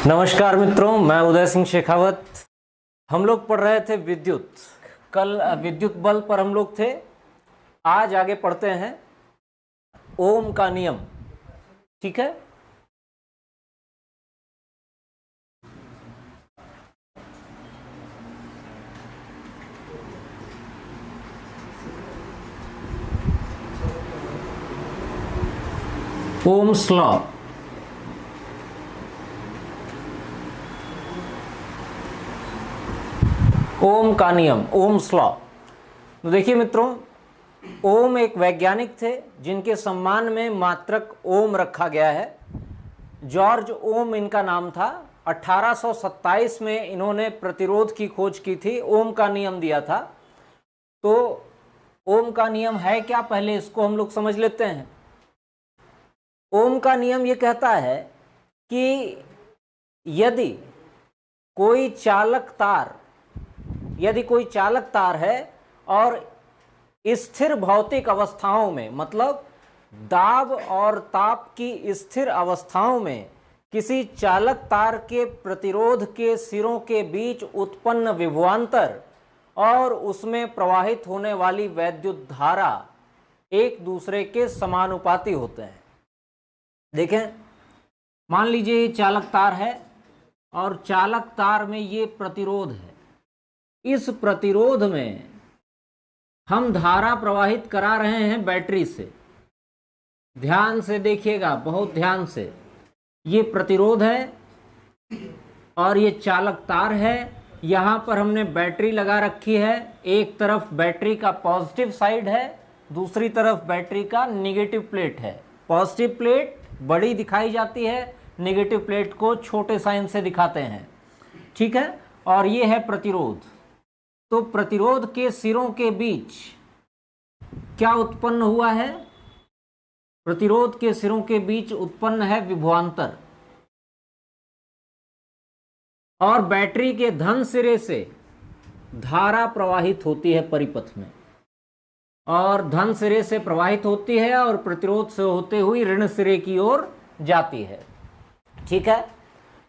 नमस्कार मित्रों, मैं उदय सिंह शेखावत। हम लोग पढ़ रहे थे विद्युत। कल विद्युत बल पर हम लोग थे। आज आगे पढ़ते हैं ओम का नियम। ठीक है, ओम्स लॉ। ओम का नियम, ओम्स लॉ। तो देखिए मित्रों, ओम एक वैज्ञानिक थे जिनके सम्मान में मात्रक ओम रखा गया है। जॉर्ज ओम इनका नाम था। 1827 में इन्होंने प्रतिरोध की खोज की थी, ओम का नियम दिया था। तो ओम का नियम है क्या, पहले इसको हम लोग समझ लेते हैं। ओम का नियम ये कहता है कि यदि कोई चालक तार है और स्थिर भौतिक अवस्थाओं में, मतलब दाब और ताप की स्थिर अवस्थाओं में किसी चालक तार के प्रतिरोध के सिरों के बीच उत्पन्न विभवांतर और उसमें प्रवाहित होने वाली वैद्युत धारा एक दूसरे के समानुपाती होते हैं। देखें, मान लीजिए ये चालक तार है और चालक तार में ये प्रतिरोध है। इस प्रतिरोध में हम धारा प्रवाहित करा रहे हैं बैटरी से। ध्यान से देखिएगा, बहुत ध्यान से। ये प्रतिरोध है और ये चालक तार है। यहाँ पर हमने बैटरी लगा रखी है। एक तरफ बैटरी का पॉजिटिव साइड है, दूसरी तरफ बैटरी का नेगेटिव प्लेट है। पॉजिटिव प्लेट बड़ी दिखाई जाती है, नेगेटिव प्लेट को छोटे साइन से दिखाते हैं। ठीक है, और ये है प्रतिरोध। तो प्रतिरोध के सिरों के बीच क्या उत्पन्न हुआ है? प्रतिरोध के सिरों के बीच उत्पन्न है विभवांतर। और बैटरी के धन सिरे से धारा प्रवाहित होती है परिपथ में, और धन सिरे से प्रवाहित होती है और प्रतिरोध से होते हुई ऋण सिरे की ओर जाती है। ठीक है,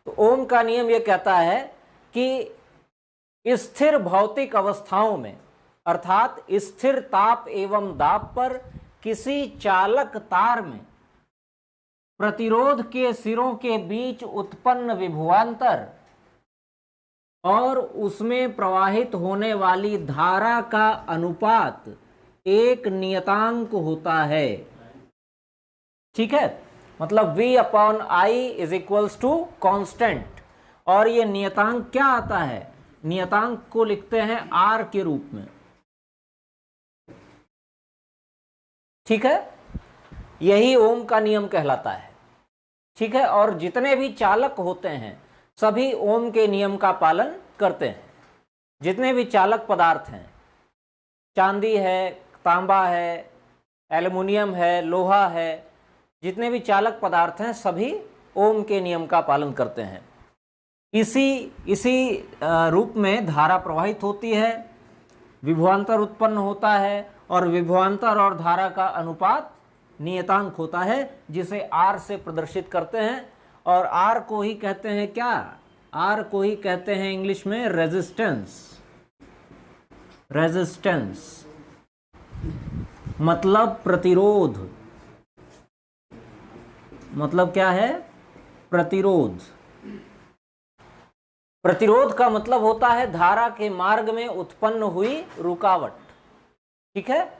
तो ओम का नियम यह कहता है कि स्थिर भौतिक अवस्थाओं में, अर्थात स्थिर ताप एवं दाब पर किसी चालक तार में प्रतिरोध के सिरों के बीच उत्पन्न विभवांतर और उसमें प्रवाहित होने वाली धारा का अनुपात एक नियतांक होता है। ठीक है, मतलब V/I is equals to constant. और ये नियतांक क्या आता है? नियतांक को लिखते हैं R के रूप में। ठीक है, यही ओम का नियम कहलाता है। ठीक है, और जितने भी चालक होते हैं सभी ओम के नियम का पालन करते हैं। जितने भी चालक पदार्थ हैं, चांदी है, तांबा है, एल्युमिनियम है, लोहा है, जितने भी चालक पदार्थ हैं सभी ओम के नियम का पालन करते हैं। इसी रूप में धारा प्रवाहित होती है, विभवांतर उत्पन्न होता है और विभवांतर और धारा का अनुपात नियतांक होता है, जिसे R से प्रदर्शित करते हैं। और R को ही कहते हैं क्या? R को ही कहते हैं इंग्लिश में रेजिस्टेंस। रेजिस्टेंस मतलब प्रतिरोध। मतलब क्या है? प्रतिरोध। प्रतिरोध का मतलब होता है धारा के मार्ग में उत्पन्न हुई रुकावट। ठीक है,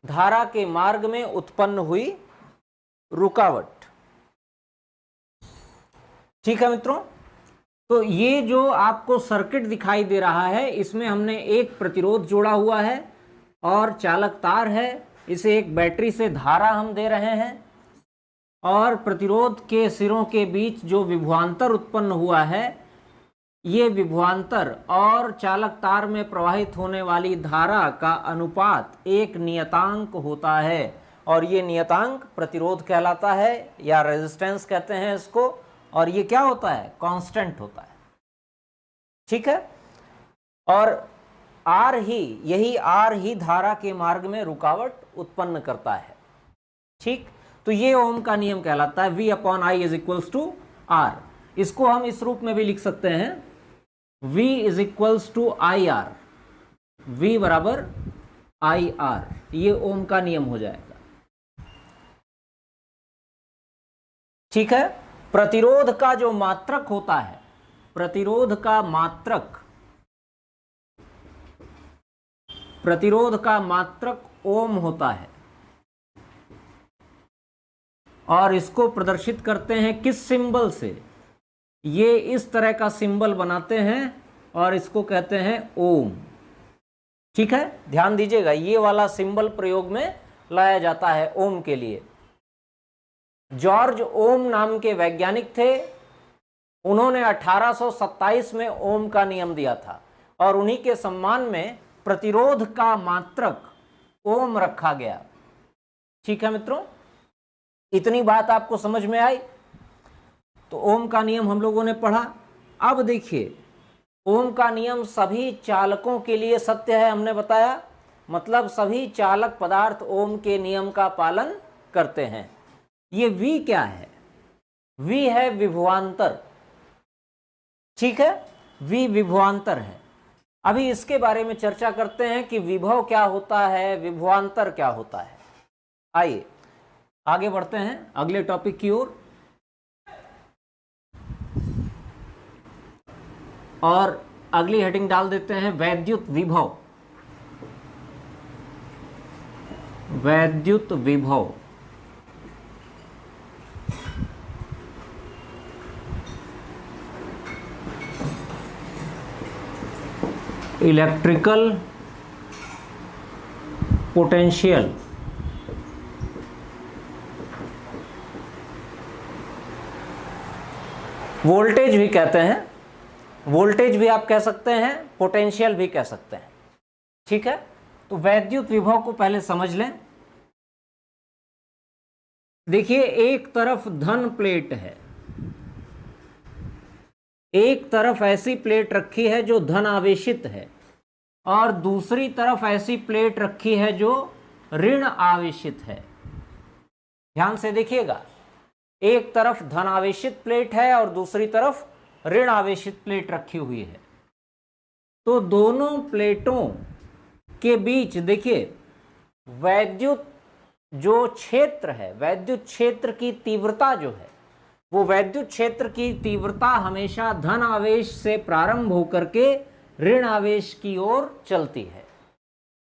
धारा के मार्ग में उत्पन्न हुई रुकावट। ठीक है मित्रों, तो ये जो आपको सर्किट दिखाई दे रहा है, इसमें हमने एक प्रतिरोध जोड़ा हुआ है और चालक तार है। इसे एक बैटरी से धारा हम दे रहे हैं, और प्रतिरोध के सिरों के बीच जो विभवांतर उत्पन्न हुआ है, ये विभवांतर और चालक तार में प्रवाहित होने वाली धारा का अनुपात एक नियतांक होता है। और ये नियतांक प्रतिरोध कहलाता है, या रेजिस्टेंस कहते हैं इसको। और ये क्या होता है? कांस्टेंट होता है। ठीक है, और यही R ही धारा के मार्ग में रुकावट उत्पन्न करता है। ठीक, तो ये ओम का नियम कहलाता है। V/I is equals to R। इसको हम इस रूप में भी लिख सकते हैं, V is equals to I R, V बराबर आई आर, ये ओम का नियम हो जाएगा। ठीक है। प्रतिरोध का जो मात्रक होता है, प्रतिरोध का मात्रक ओम होता है, और इसको प्रदर्शित करते हैं किस सिंबल से? ये इस तरह का सिंबल बनाते हैं और इसको कहते हैं ओम। ठीक है, ध्यान दीजिएगा, ये वाला सिंबल प्रयोग में लाया जाता है ओम के लिए। जॉर्ज ओम नाम के वैज्ञानिक थे, उन्होंने 1827 में ओम का नियम दिया था और उन्हीं के सम्मान में प्रतिरोध का मात्रक ओम रखा गया। ठीक है मित्रों, इतनी बात आपको समझ में आई? तो ओम का नियम हम लोगों ने पढ़ा। अब देखिए, ओम का नियम सभी चालकों के लिए सत्य है, हमने बताया, मतलब सभी चालक पदार्थ ओम के नियम का पालन करते हैं। ये V क्या है? V है विभवांतर। ठीक है, V विभवांतर है। अभी इसके बारे में चर्चा करते हैं कि विभव क्या होता है, विभवांतर क्या होता है। आइए आगे बढ़ते हैं अगले टॉपिक की ओर, और अगली हेडिंग डाल देते हैं वैद्युत विभव। वैद्युत विभव, इलेक्ट्रिकल पोटेंशियल। वोल्टेज भी कहते हैं, वोल्टेज भी आप कह सकते हैं, पोटेंशियल भी कह सकते हैं। ठीक है, तो वैद्युत विभव को पहले समझ लें। देखिए, एक तरफ धन प्लेट है, एक तरफ ऐसी प्लेट रखी है जो धन आवेशित है, और दूसरी तरफ ऐसी प्लेट रखी है जो ऋण आवेशित है। ध्यान से देखिएगा, एक तरफ धन आवेशित प्लेट है और दूसरी तरफ ऋण आवेशित प्लेट रखी हुई है। तो दोनों प्लेटों के बीच देखिए, वैद्युत जो क्षेत्र है, वैद्युत क्षेत्र की तीव्रता जो है, वो वैद्युत क्षेत्र की तीव्रता हमेशा धन आवेश से प्रारंभ होकर के ऋण आवेश की ओर चलती है।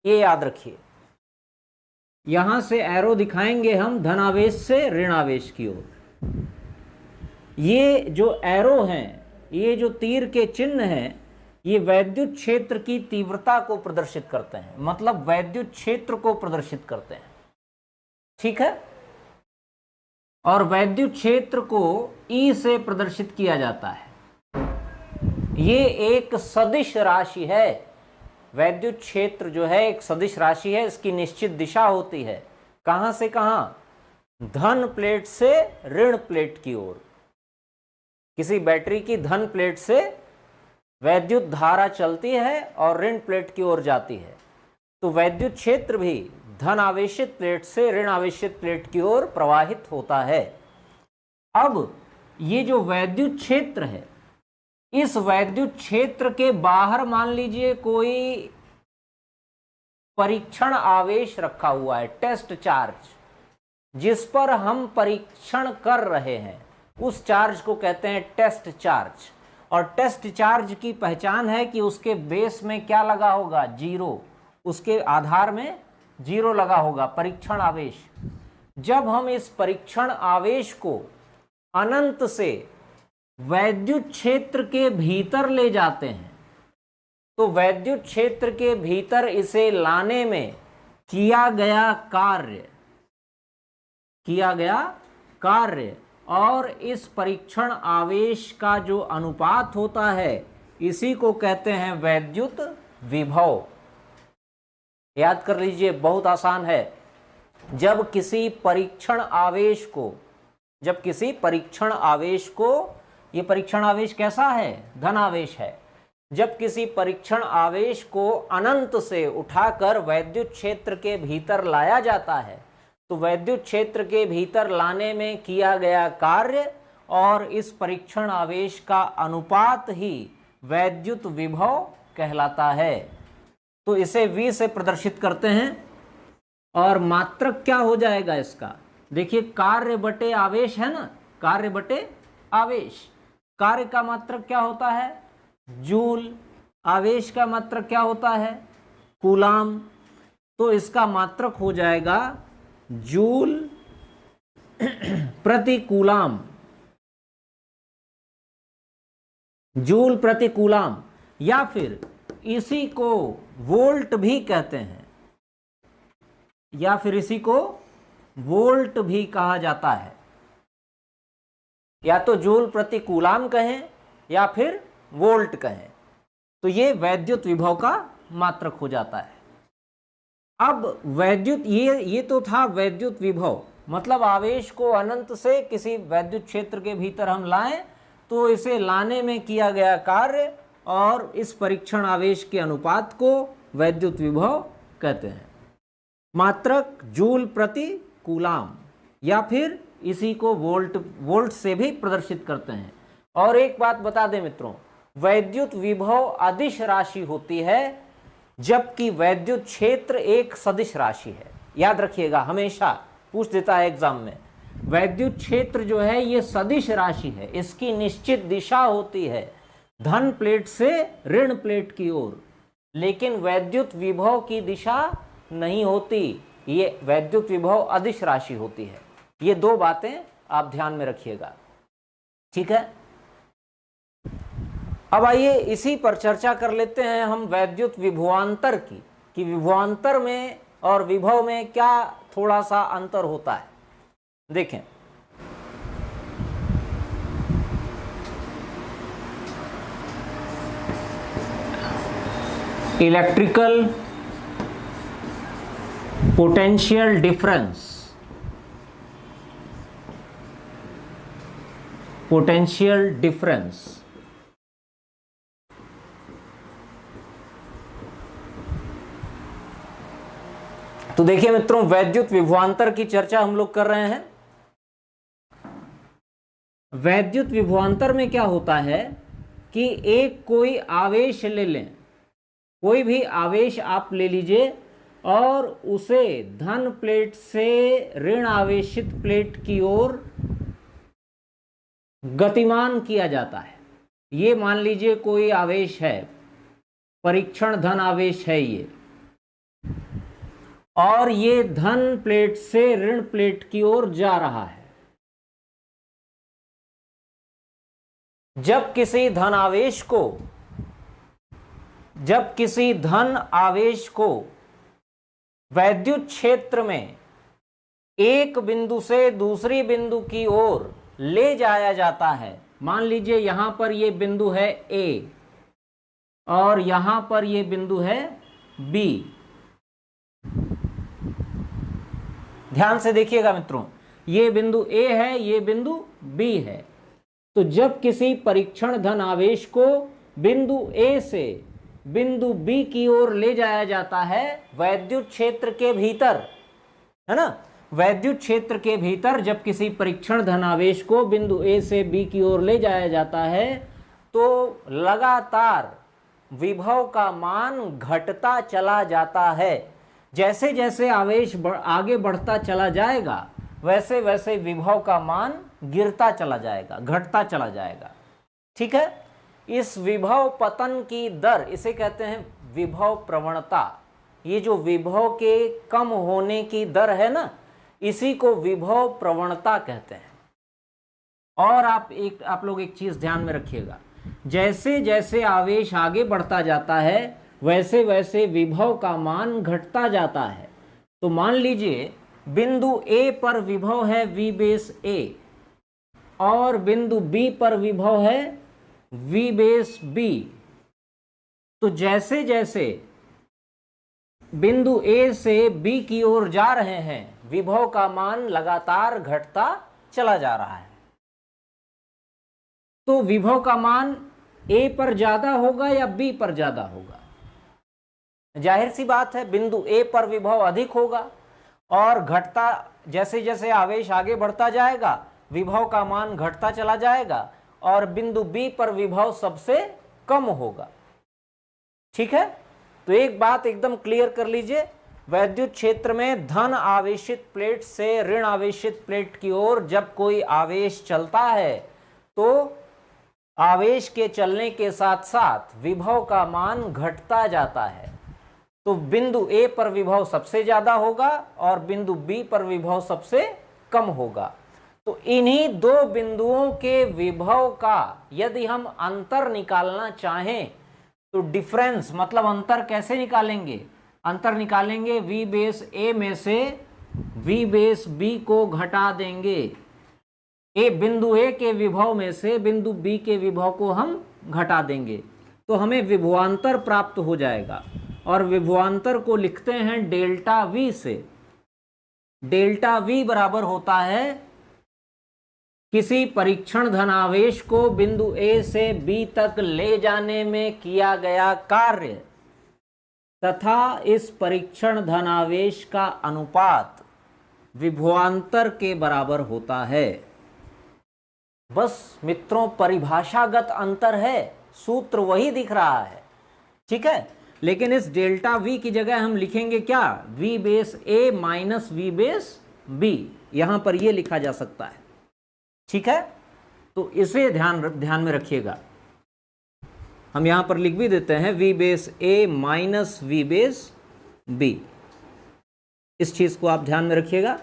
ये याद रखिए, यहां से एरो दिखाएंगे हम धन आवेश से ऋण आवेश की ओर। ये जो एरो हैं, ये जो तीर के चिन्ह हैं, ये वैद्युत क्षेत्र की तीव्रता को प्रदर्शित करते हैं, मतलब वैद्युत क्षेत्र को प्रदर्शित करते हैं। ठीक है, और वैद्युत क्षेत्र को E से प्रदर्शित किया जाता है। ये एक सदिश राशि है, वैद्युत क्षेत्र जो है एक सदिश राशि है, इसकी निश्चित दिशा होती है। कहां से कहां? धन प्लेट से ऋण प्लेट की ओर। किसी बैटरी की धन प्लेट से वैद्युत धारा चलती है और ऋण प्लेट की ओर जाती है, तो वैद्युत क्षेत्र भी धन आवेशित प्लेट से ऋण आवेशित प्लेट की ओर प्रवाहित होता है। अब ये जो वैद्युत क्षेत्र है, इस वैद्युत क्षेत्र के बाहर मान लीजिए कोई परीक्षण आवेश रखा हुआ है, टेस्ट चार्ज, जिस पर हम परीक्षण कर रहे हैं, उस चार्ज को कहते हैं टेस्ट चार्ज। और टेस्ट चार्ज की पहचान है कि उसके बेस में क्या लगा होगा? जीरो, उसके आधार में जीरो लगा होगा, परीक्षण आवेश। जब हम इस परीक्षण आवेश को अनंत से वैद्युत क्षेत्र के भीतर ले जाते हैं, तो वैद्युत क्षेत्र के भीतर इसे लाने में किया गया कार्य और इस परीक्षण आवेश का जो अनुपात होता है, इसी को कहते हैं वैद्युत विभव। याद कर लीजिए, बहुत आसान है। जब किसी परीक्षण आवेश को, ये परीक्षण आवेश कैसा है? धन आवेश है। जब किसी परीक्षण आवेश को अनंत से उठाकर वैद्युत क्षेत्र के भीतर लाया जाता है, तो वैद्युत क्षेत्र के भीतर लाने में किया गया कार्य और इस परीक्षण आवेश का अनुपात ही वैद्युत विभव कहलाता है। तो इसे V से प्रदर्शित करते हैं और मात्रक क्या हो जाएगा इसका, देखिए कार्य बटे आवेश है ना, कार्य बटे आवेश। कार्य का मात्रक क्या होता है, जूल। आवेश का मात्रक क्या होता है, कूलाम। तो इसका मात्रक हो जाएगा जूल प्रति कूलाम, जूल प्रति कूलाम, या फिर इसी को वोल्ट भी कहते हैं, या फिर इसी को वोल्ट भी कहा जाता है। या तो जूल प्रति कूलाम कहें या फिर वोल्ट कहें। तो ये वैद्युत विभव का मात्रक हो जाता है। अब वैद्युत, ये तो था वैद्युत विभव, मतलब आवेश को अनंत से किसी वैद्युत क्षेत्र के भीतर हम लाएं तो इसे लाने में किया गया कार्य और इस परीक्षण आवेश के अनुपात को वैद्युत विभव कहते हैं। मात्रक जूल प्रति कूलाम, या फिर इसी को वोल्ट से भी प्रदर्शित करते हैं। और एक बात बता दें मित्रों, वैद्युत विभव अदिश राशि होती है जबकि वैद्युत क्षेत्र एक सदिश राशि है। याद रखिएगा, हमेशा पूछ देता है एग्जाम में, वैद्युत क्षेत्र जो है ये सदिश राशि है, इसकी निश्चित दिशा होती है धन प्लेट से ऋण प्लेट की ओर, लेकिन वैद्युत विभव की दिशा नहीं होती, ये वैद्युत विभव अदिश राशि होती है। ये दो बातें आप ध्यान में रखिएगा, ठीक है। अब आइए इसी पर चर्चा कर लेते हैं हम वैद्युत विभवांतर की, कि विभवांतर में और विभव में क्या थोड़ा सा अंतर होता है। देखें, electrical potential difference, potential difference तो देखिए मित्रों, वैद्युत विभवांतर की चर्चा हम लोग कर रहे हैं। वैद्युत विभवांतर में क्या होता है कि एक कोई आवेश ले लें, कोई भी आवेश आप ले लीजिए और उसे धन प्लेट से ऋण आवेशित प्लेट की ओर गतिमान किया जाता है। ये मान लीजिए कोई आवेश है, परीक्षण धन आवेश है ये, और ये धन प्लेट से ऋण प्लेट की ओर जा रहा है। जब किसी धन आवेश को वैद्युत क्षेत्र में एक बिंदु से दूसरी बिंदु की ओर ले जाया जाता है, मान लीजिए यहां पर ये बिंदु है A और यहां पर ये बिंदु है B। ध्यान से देखिएगा मित्रों, ये बिंदु A है, ये बिंदु B है। तो जब किसी परीक्षण धन आवेश को बिंदु A से बिंदु B की ओर ले जाया जाता है वैद्युत क्षेत्र के भीतर, है ना, वैद्युत क्षेत्र के भीतर जब किसी परीक्षण धन आवेश को बिंदु A से B की ओर ले जाया जाता है तो लगातार विभव का मान घटता चला जाता है। जैसे जैसे आवेश आगे बढ़ता चला जाएगा वैसे वैसे विभव का मान गिरता चला जाएगा, घटता चला जाएगा, ठीक है। इस विभव पतन की दर, इसे कहते हैं विभव प्रवणता। ये जो विभव के कम होने की दर है ना, इसी को विभव प्रवणता कहते हैं। और आप लोग एक चीज ध्यान में रखिएगा, जैसे जैसे आवेश आगे बढ़ता जाता है वैसे वैसे विभव का मान घटता जाता है। तो मान लीजिए बिंदु A पर विभव है V बेस A और बिंदु B पर विभव है V बेस B। तो जैसे जैसे बिंदु A से B की ओर जा रहे हैं विभव का मान लगातार घटता चला जा रहा है। तो विभव का मान A पर ज्यादा होगा या B पर ज्यादा होगा? जाहिर सी बात है बिंदु A पर विभव अधिक होगा और घटता, जैसे जैसे आवेश आगे बढ़ता जाएगा विभव का मान घटता चला जाएगा और बिंदु B पर विभव सबसे कम होगा। ठीक है, तो एक बात एकदम क्लियर कर लीजिए, वैद्युत क्षेत्र में धन आवेशित प्लेट से ऋण आवेशित प्लेट की ओर जब कोई आवेश चलता है तो आवेश के चलने के साथ साथ विभव का मान घटता जाता है। तो बिंदु A पर विभव सबसे ज्यादा होगा और बिंदु B पर विभव सबसे कम होगा। तो इन्हीं दो बिंदुओं के विभव का यदि हम अंतर निकालना चाहें तो डिफरेंस मतलब अंतर कैसे निकालेंगे? अंतर निकालेंगे V बेस A में से V बेस B को घटा देंगे। बिंदु A के विभव में से बिंदु B के विभव को हम घटा देंगे तो हमें विभवांतर प्राप्त हो जाएगा और विभवांतर को लिखते हैं डेल्टा V से। डेल्टा V बराबर होता है किसी परीक्षण धनावेश को बिंदु A से B तक ले जाने में किया गया कार्य तथा इस परीक्षण धनावेश का अनुपात विभवांतर के बराबर होता है। बस मित्रों, परिभाषागत अंतर है, सूत्र वही दिख रहा है। ठीक है, लेकिन इस डेल्टा V की जगह हम लिखेंगे क्या? V base A minus V base B, यहां पर ये लिखा जा सकता है। ठीक है, तो इसे ध्यान में रखिएगा। हम यहां पर लिख भी देते हैं V base A minus V base B, इस चीज को आप ध्यान में रखिएगा।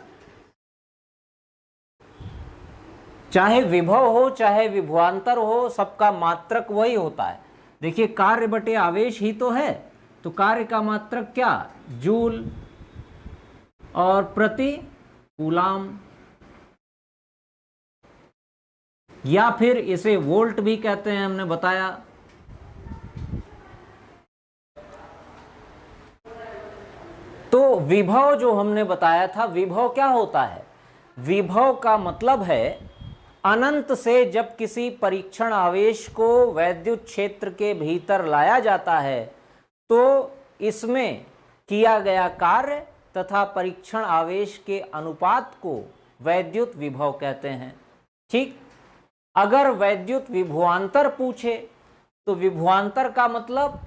चाहे विभव हो चाहे विभवांतर हो, सबका मात्रक वही होता है। देखिए, कार्य बटे आवेश ही तो है, तो कार्य का मात्रक क्या? जूल और प्रति कूलाम, या फिर इसे वोल्ट भी कहते हैं, हमने बताया। तो विभव जो हमने बताया था, विभव क्या होता है? विभव का मतलब है अनंत से जब किसी परीक्षण आवेश को वैद्युत क्षेत्र के भीतर लाया जाता है तो इसमें किया गया कार्य तथा परीक्षण आवेश के अनुपात को वैद्युत विभव कहते हैं। ठीक, अगर वैद्युत विभवांतर पूछे तो विभवांतर का मतलब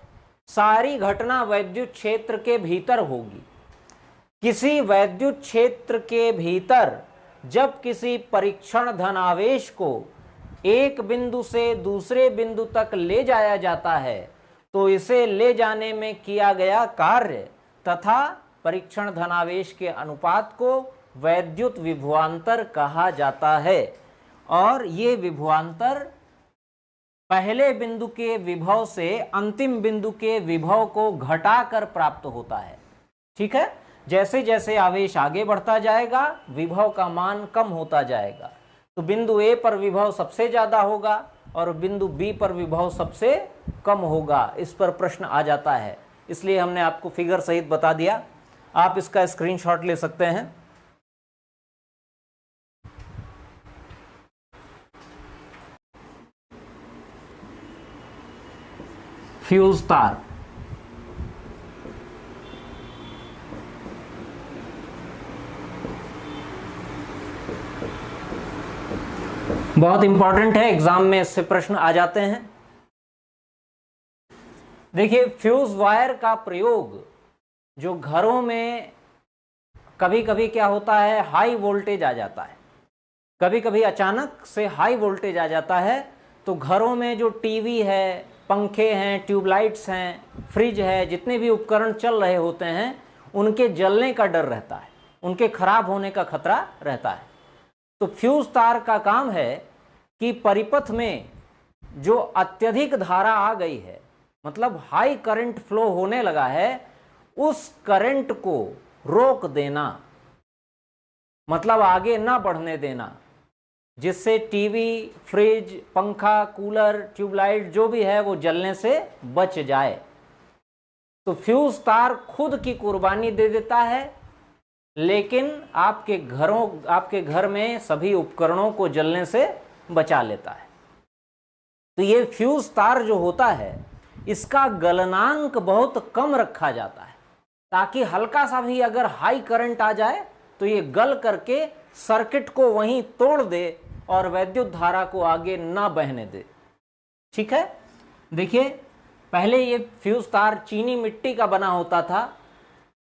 सारी घटना वैद्युत क्षेत्र के भीतर होगी। किसी वैद्युत क्षेत्र के भीतर जब किसी परीक्षण धनावेश को एक बिंदु से दूसरे बिंदु तक ले जाया जाता है तो इसे ले जाने में किया गया कार्य तथा परीक्षण धनावेश के अनुपात को वैद्युत विभवांतर कहा जाता है। और ये विभवांतर पहले बिंदु के विभव से अंतिम बिंदु के विभव को घटाकर प्राप्त होता है। ठीक है, जैसे जैसे आवेश आगे बढ़ता जाएगा विभव का मान कम होता जाएगा। तो बिंदु A पर विभव सबसे ज्यादा होगा और बिंदु B पर विभव सबसे कम होगा। इस पर प्रश्न आ जाता है, इसलिए हमने आपको फिगर सहित बता दिया। आप इसका स्क्रीनशॉट ले सकते हैं। फ्यूज तार, बहुत इंपॉर्टेंट है, एग्जाम में इससे प्रश्न आ जाते हैं। देखिए, फ्यूज वायर का प्रयोग जो घरों में कभी कभी क्या होता है, हाई वोल्टेज आ जाता है, कभी कभी अचानक से हाई वोल्टेज आ जाता है तो घरों में जो टीवी है, पंखे हैं, ट्यूबलाइट्स हैं, फ्रिज है, जितने भी उपकरण चल रहे होते हैं उनके जलने का डर रहता है, उनके खराब होने का खतरा रहता है। तो फ्यूज तार का काम है कि परिपथ में जो अत्यधिक धारा आ गई है, मतलब हाई करंट फ्लो होने लगा है, उस करंट को रोक देना, मतलब आगे ना बढ़ने देना, जिससे टीवी, फ्रिज, पंखा, कूलर, ट्यूबलाइट जो भी है वो जलने से बच जाए। तो फ्यूज तार खुद की कुर्बानी दे देता है, लेकिन आपके घर में सभी उपकरणों को जलने से बचा लेता है। तो ये फ्यूज तार जो होता है इसका गलनांक बहुत कम रखा जाता है, ताकि हल्का सा भी अगर हाई करंट आ जाए तो ये गल करके सर्किट को वहीं तोड़ दे और वैद्युत धारा को आगे ना बहने दे। ठीक है, देखिए पहले ये फ्यूज तार चीनी मिट्टी का बना होता था।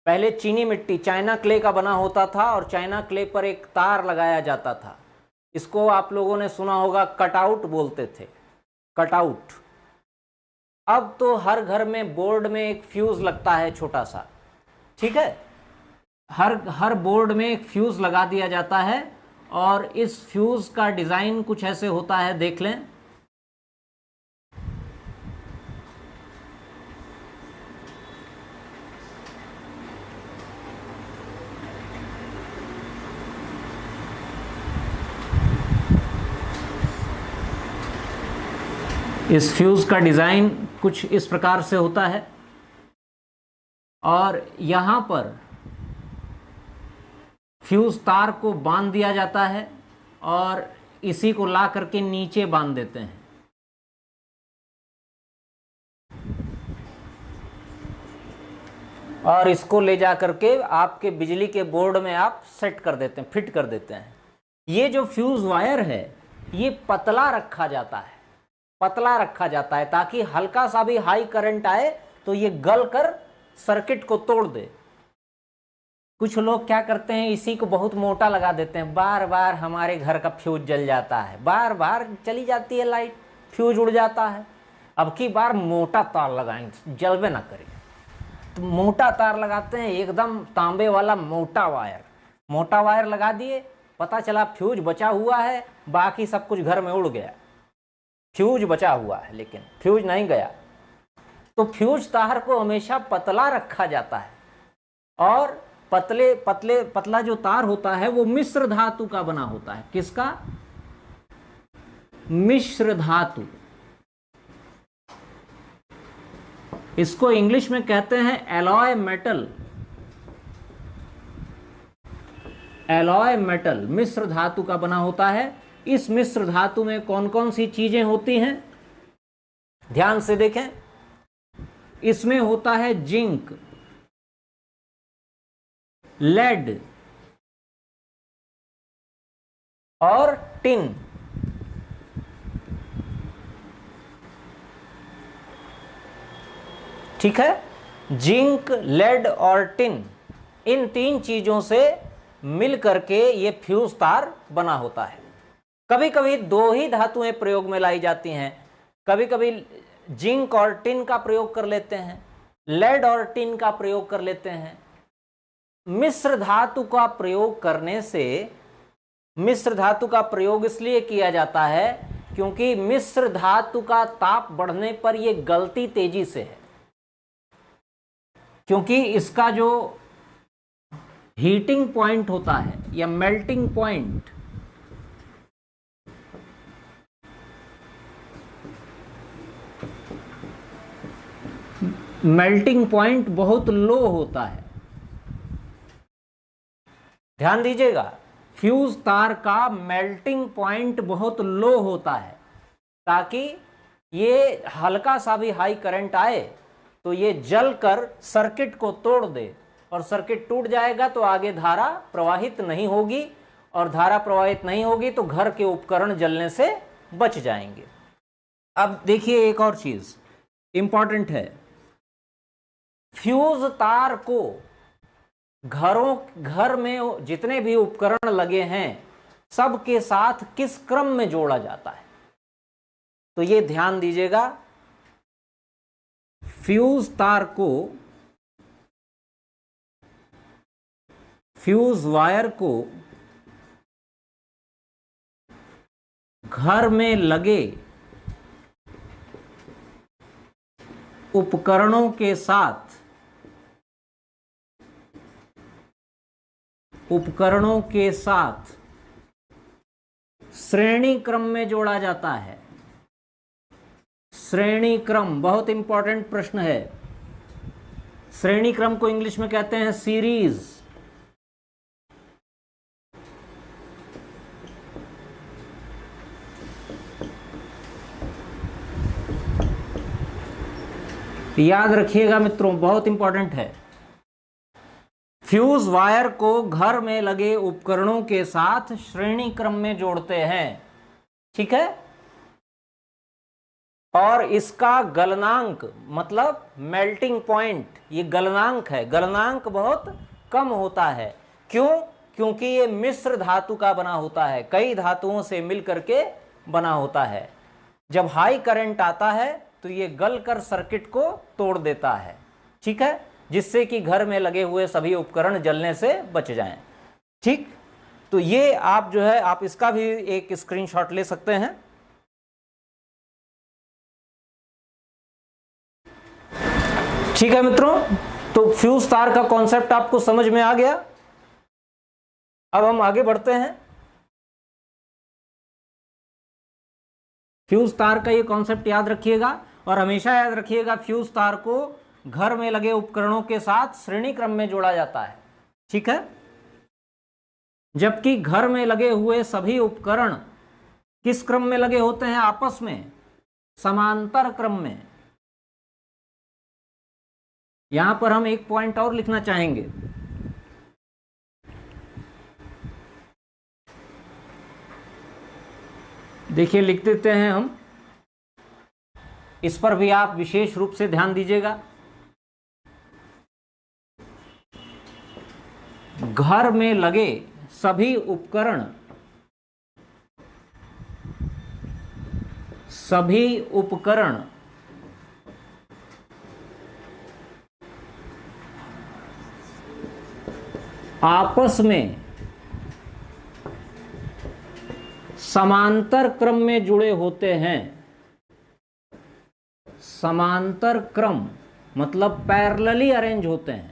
पहले चीनी मिट्टी चाइना क्ले का बना होता था और चाइना क्ले पर एक तार लगाया जाता था। इसको आप लोगों ने सुना होगा, कटआउट बोलते थे, कटआउट। अब तो हर घर में बोर्ड में एक फ्यूज लगता है छोटा सा। ठीक है, हर बोर्ड में एक फ्यूज लगा दिया जाता है और इस फ्यूज का डिजाइन कुछ ऐसे होता है, देख लें। इस फ्यूज का डिजाइन कुछ इस प्रकार से होता है और यहां पर फ्यूज तार को बांध दिया जाता है और इसी को ला करके नीचे बांध देते हैं। और इसको ले जा करके आपके बिजली के बोर्ड में आप सेट कर देते हैं, फिट कर देते हैं। ये जो फ्यूज वायर है ये पतला रखा जाता है, पतला रखा जाता है ताकि हल्का सा भी हाई करंट आए तो ये गल कर सर्किट को तोड़ दे। कुछ लोग क्या करते हैं, इसी को बहुत मोटा लगा देते हैं, बार बार हमारे घर का फ्यूज जल जाता है, बार बार चली जाती है लाइट, फ्यूज उड़ जाता है। अब की बार मोटा तार लगाएंगे, जलवे ना करे, तो मोटा तार लगाते हैं, एकदम तांबे वाला मोटा वायर लगा दिए। पता चला फ्यूज बचा हुआ है, बाकी सब कुछ घर में उड़ गया, फ्यूज बचा हुआ है लेकिन फ्यूज नहीं गया। तो फ्यूज तार को हमेशा पतला रखा जाता है और पतला जो तार होता है वो मिश्र धातु का बना होता है। किसका? मिश्र धातु। इसको इंग्लिश में कहते हैं एलॉय मेटल। एलॉय मेटल मिश्र धातु का बना होता है। इस मिश्र धातु में कौन कौन सी चीजें होती हैं, ध्यान से देखें। इसमें होता है जिंक, लेड और टिन। ठीक है, जिंक, लेड और टिन, इन तीन चीजों से मिल करके ये फ्यूज तार बना होता है। कभी कभी दो ही धातुएं प्रयोग में लाई जाती हैं, कभी कभी जिंक और टिन का प्रयोग कर लेते हैं, लेड और टिन का प्रयोग कर लेते हैं। मिश्र धातु का प्रयोग करने से, मिश्र धातु का प्रयोग इसलिए किया जाता है क्योंकि मिश्र धातु का ताप बढ़ने पर यह गलती तेजी से है, क्योंकि इसका जो हीटिंग पॉइंट होता है या मेल्टिंग पॉइंट, मेल्टिंग पॉइंट बहुत लो होता है। ध्यान दीजिएगा, फ्यूज तार का मेल्टिंग पॉइंट बहुत लो होता है ताकि ये हल्का सा भी हाई करंट आए तो ये जलकर सर्किट को तोड़ दे और सर्किट टूट जाएगा तो आगे धारा प्रवाहित नहीं होगी, और धारा प्रवाहित नहीं होगी तो घर के उपकरण जलने से बच जाएंगे। अब देखिए एक और चीज इंपॉर्टेंट है, फ्यूज तार को घर में जितने भी उपकरण लगे हैं सबके साथ किस क्रम में जोड़ा जाता है, तो ये ध्यान दीजिएगा। फ्यूज तार को, फ्यूज वायर को घर में लगे उपकरणों के साथ, उपकरणों के साथ श्रेणी क्रम में जोड़ा जाता है। श्रेणी क्रम बहुत इंपॉर्टेंट प्रश्न है। श्रेणी क्रम को इंग्लिश में कहते हैं सीरीज। याद रखिएगा मित्रों, बहुत इंपॉर्टेंट है। फ्यूज वायर को घर में लगे उपकरणों के साथ श्रेणी क्रम में जोड़ते हैं। ठीक है। और इसका गलनांक मतलब मेल्टिंग पॉइंट, ये गलनांक है, गलनांक बहुत कम होता है। क्यों? क्योंकि ये मिश्र धातु का बना होता है, कई धातुओं से मिल करके बना होता है। जब हाई करंट आता है तो ये गलकर सर्किट को तोड़ देता है, ठीक है, जिससे कि घर में लगे हुए सभी उपकरण जलने से बच जाएं। ठीक, तो ये आप जो है आप इसका भी एक स्क्रीनशॉट ले सकते हैं। ठीक है मित्रों, तो फ्यूज तार का कॉन्सेप्ट आपको समझ में आ गया। अब हम आगे बढ़ते हैं। फ्यूज तार का ये कॉन्सेप्ट याद रखिएगा और हमेशा याद रखिएगा, फ्यूज तार को घर में लगे उपकरणों के साथ श्रेणी क्रम में जोड़ा जाता है, ठीक है, जबकि घर में लगे हुए सभी उपकरण किस क्रम में लगे होते हैं? आपस में समांतर क्रम में। यहां पर हम एक पॉइंट और लिखना चाहेंगे। देखिए लिख देते हैं हम, इस पर भी आप विशेष रूप से ध्यान दीजिएगा। घर में लगे सभी उपकरण आपस में समांतर क्रम में जुड़े होते हैं। समांतर क्रम मतलब पैरेलली अरेंज होते हैं।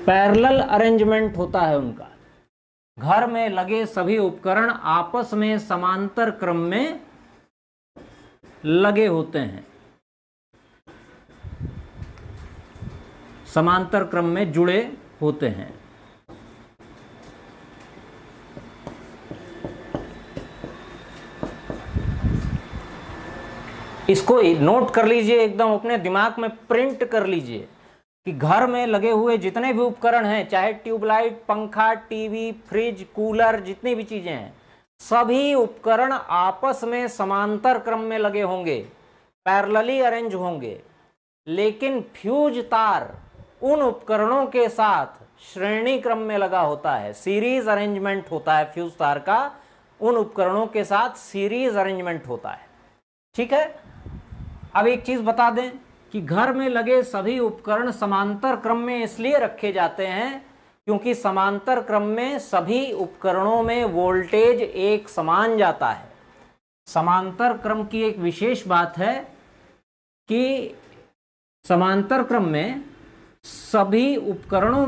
पैरेलल अरेंजमेंट होता है उनका। घर में लगे सभी उपकरण आपस में समांतर क्रम में लगे होते हैं, समांतर क्रम में जुड़े होते हैं। इसको नोट कर लीजिए, एकदम अपने दिमाग में प्रिंट कर लीजिए कि घर में लगे हुए जितने भी उपकरण हैं, चाहे ट्यूबलाइट, पंखा, टीवी, फ्रिज, कूलर, जितनी भी चीजें हैं, सभी उपकरण आपस में समांतर क्रम में लगे होंगे, पैरेलली अरेंज होंगे। लेकिन फ्यूज तार उन उपकरणों के साथ श्रेणी क्रम में लगा होता है, सीरीज अरेंजमेंट होता है। फ्यूज तार का उन उपकरणों के साथ सीरीज अरेंजमेंट होता है, ठीक है। अब एक चीज बता दें कि घर में लगे सभी उपकरण समांतर क्रम में इसलिए रखे जाते हैं क्योंकि समांतर क्रम में सभी उपकरणों में वोल्टेज एक समान जाता है। समांतर क्रम की एक विशेष बात है कि समांतर क्रम में सभी उपकरणों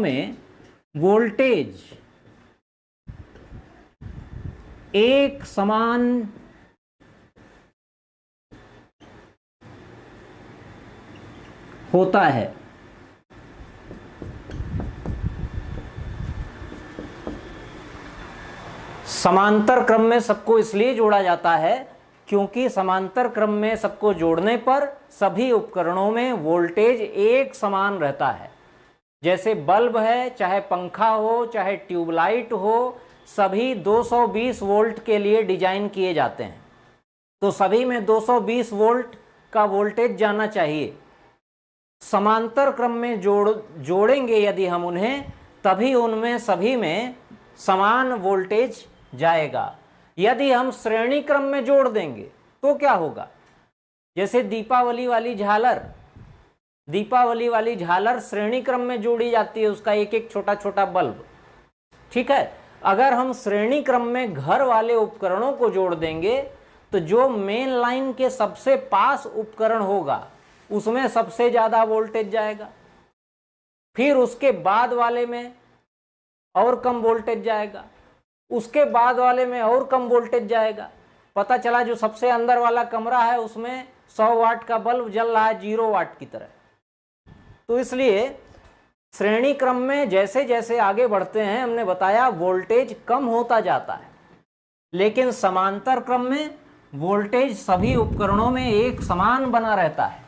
में वोल्टेज एक समान होता है। समांतर क्रम में सबको इसलिए जोड़ा जाता है क्योंकि समांतर क्रम में सबको जोड़ने पर सभी उपकरणों में वोल्टेज एक समान रहता है। जैसे बल्ब है, चाहे पंखा हो, चाहे ट्यूबलाइट हो, सभी 220 वोल्ट के लिए डिजाइन किए जाते हैं, तो सभी में 220 वोल्ट का वोल्टेज जाना चाहिए। समांतर क्रम में जोड़ेंगे यदि हम उन्हें, तभी उनमें सभी में समान वोल्टेज जाएगा। यदि हम श्रेणी क्रम में जोड़ देंगे तो क्या होगा? जैसे दीपावली वाली झालर श्रेणी क्रम में जोड़ी जाती है, उसका एक एक छोटा छोटा बल्ब, ठीक है। अगर हम श्रेणी क्रम में घर वाले उपकरणों को जोड़ देंगे तो जो मेन लाइन के सबसे पास उपकरण होगा उसमें सबसे ज्यादा वोल्टेज जाएगा, फिर उसके बाद वाले में और कम वोल्टेज जाएगा, उसके बाद वाले में और कम वोल्टेज जाएगा। पता चला जो सबसे अंदर वाला कमरा है उसमें 100 वाट का बल्ब जल रहा है 0 वाट की तरह। तो इसलिए श्रेणी क्रम में जैसे जैसे आगे बढ़ते हैं, हमने बताया वोल्टेज कम होता जाता है। लेकिन समांतर क्रम में वोल्टेज सभी उपकरणों में एक समान बना रहता है।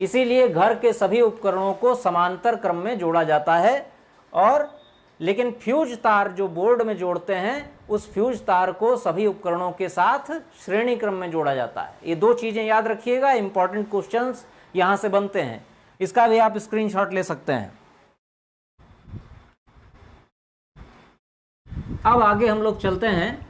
इसीलिए घर के सभी उपकरणों को समांतर क्रम में जोड़ा जाता है। और लेकिन फ्यूज तार जो बोर्ड में जोड़ते हैं, उस फ्यूज तार को सभी उपकरणों के साथ श्रेणी क्रम में जोड़ा जाता है। ये दो चीजें याद रखिएगा, इंपॉर्टेंट क्वेश्चंस यहां से बनते हैं। इसका भी आप स्क्रीनशॉट ले सकते हैं। अब आगे हम लोग चलते हैं